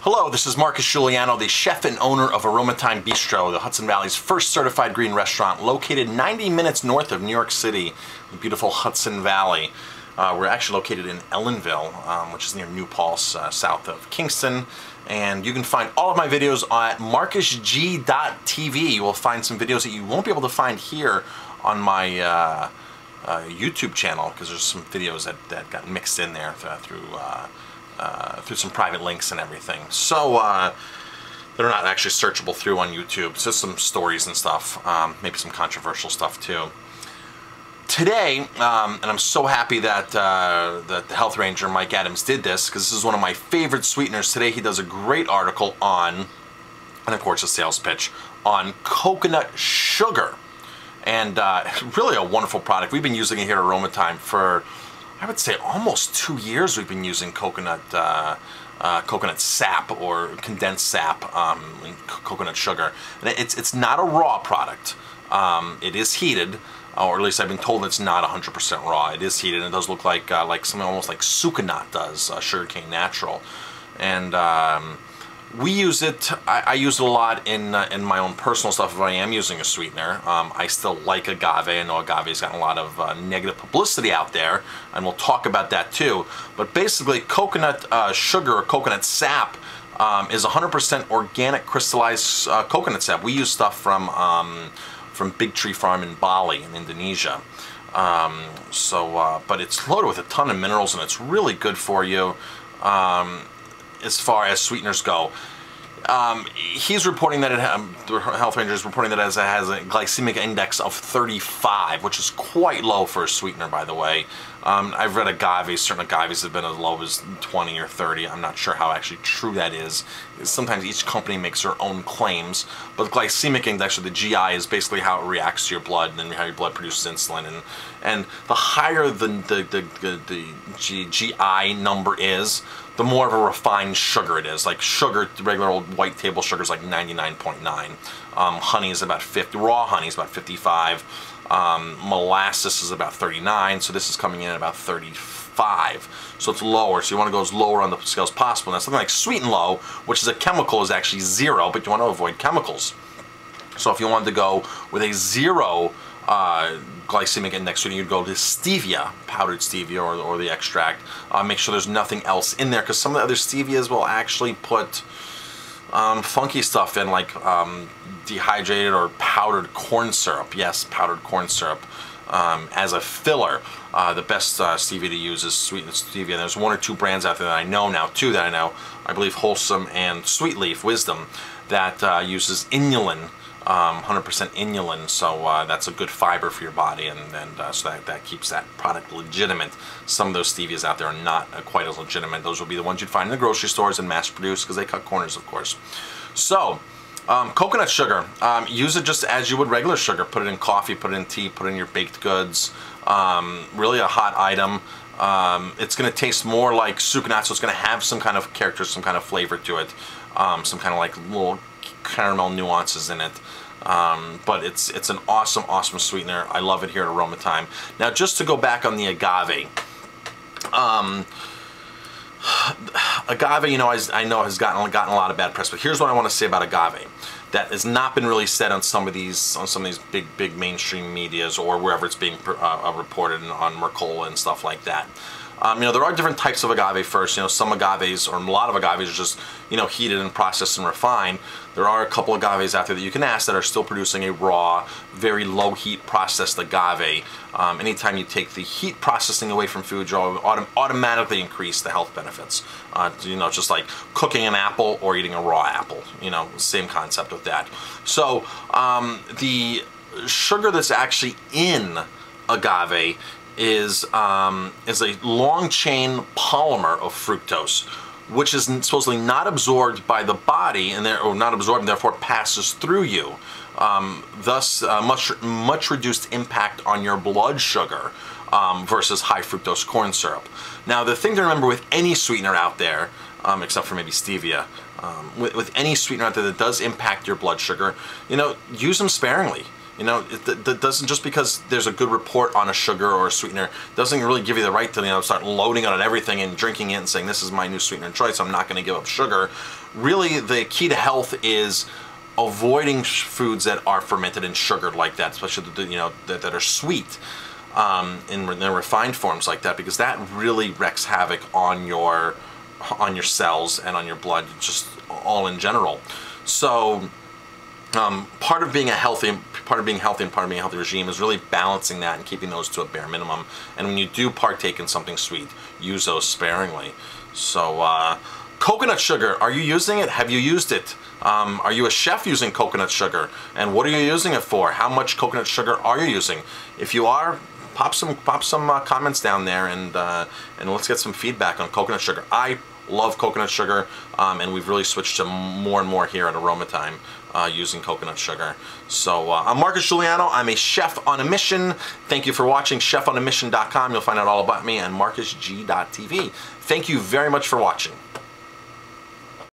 Hello, this is Marcus Giuliano, the chef and owner of Aromatime Bistro, the Hudson Valley's first certified green restaurant, located 90 minutes north of New York City, the beautiful Hudson Valley. We're actually located in Ellenville, which is near New Paltz, south of Kingston. And you can find all of my videos at marcusg.tv. You will find some videos that you won't be able to find here on my YouTube channel, because there's some videos that got mixed in there through some private links and everything. So they're not actually searchable through on YouTube. It's just some stories and stuff, maybe some controversial stuff too. Today, and I'm so happy that the Health Ranger Mike Adams did this, because this is one of my favorite sweeteners. Today he does a great article on, and of course a sales pitch, on coconut sugar. And really a wonderful product. We've been using it here at Aromatime for, I would say, almost 2 years. We've been using coconut sap, or condensed sap, and coconut sugar. And it's not a raw product. It is heated, or at least I've been told it's not 100% raw. It is heated, and it does look like something almost like Sucanat does, Sugarcane Natural. And we use it. I use it a lot in my own personal stuff if I am using a sweetener. I still like agave. I know agave's gotten a lot of negative publicity out there, and we'll talk about that too. But basically, coconut sugar, or coconut sap, is 100% organic crystallized coconut sap. We use stuff from Big Tree Farm in Bali in Indonesia. But it's loaded with a ton of minerals, and it's really good for you. As far as sweeteners go, he's reporting that the Health Ranger is reporting that it has a glycemic index of 35, which is quite low for a sweetener, by the way. I've read agaves, certain agaves have been as low as 20 or 30. I'm not sure how actually true that is. Sometimes each company makes their own claims, but the glycemic index, or the GI, is basically how it reacts to your blood, and then how your blood produces insulin. And the higher the GI number is, the more of a refined sugar it is. Like sugar, regular old white table sugar is like 99.9. Honey is about 50. Raw honey is about 55. Molasses is about 39. So this is coming in at about 35. So it's lower. So you want to go as lower on the scale as possible. Now something like Sweet and Low, which is a chemical, is actually 0, but you want to avoid chemicals. So if you wanted to go with a 0 glycemic index, so you'd go to stevia, powdered stevia, or the extract. Make sure there's nothing else in there, because some of the other stevias will actually put funky stuff in, like dehydrated or powdered corn syrup. Yes, powdered corn syrup as a filler. The best stevia to use is sweetened stevia. And there's 1 or 2 brands out there that I know now, 2 that I know. I believe Wholesome and Sweet Leaf Wisdom, that uses inulin. 100% inulin, so that's a good fiber for your body, and so that keeps that product legitimate. Some of those stevias out there are not quite as legitimate. Those will be the ones you'd find in the grocery stores and mass-produced, because they cut corners, of course. So, coconut sugar, use it just as you would regular sugar. Put it in coffee, put it in tea, put it in your baked goods. Really a hot item. It's going to taste more like Sucanat, so it's going to have some kind of character, some kind of flavor to it, some kind of like little caramel nuances in it. But it's an awesome sweetener. I love it here at Aromatime. Now, just to go back on the agave, agave, you know, I know has gotten a lot of bad press, but here's what I want to say about agave that has not been really said on some of these big mainstream medias, or wherever it's being reported on Mercola and stuff like that. You know, there are different types of agave first. You know, some agaves, or a lot of agaves, are just, you know, heated and processed and refined. There are a couple of agaves out there that you can ask that are still producing a raw, very low heat processed agave. Anytime you take the heat processing away from food, you'll automatically increase the health benefits. You know, just like cooking an apple or eating a raw apple. You know, same concept with that. So the sugar that's actually in agave is a long chain polymer of fructose, which is supposedly not absorbed by the body, or not absorbed, and therefore passes through you. Thus, much reduced impact on your blood sugar versus high fructose corn syrup. Now, the thing to remember with any sweetener out there, except for maybe stevia, with any sweetener out there that does impact your blood sugar, you know, use them sparingly. You know, it doesn't, just because there's a good report on a sugar or a sweetener, doesn't really give you the right to, you know, start loading it on everything and drinking it and saying, this is my new sweetener of choice, I'm not going to give up sugar. Really, the key to health is avoiding foods that are fermented and sugared like that, especially the, you know, that are sweet in their refined forms like that, because that really wreaks havoc on your cells and on your blood, just all in general. So part of being healthy and part of being a healthy regime is really balancing that and keeping those to a bare minimum. And when you do partake in something sweet, use those sparingly. So coconut sugar, are you using it? Have you used it? Are you a chef using coconut sugar? And what are you using it for? How much coconut sugar are you using? If you are, pop some comments down there, and let's get some feedback on coconut sugar. I love coconut sugar, and we've really switched to more and more here at AromaThyme using coconut sugar. So I'm Marcus Giuliano. I'm a chef on a mission. Thank you for watching chefonamission.com. You'll find out all about me, and marcusg.tv. Thank you very much for watching.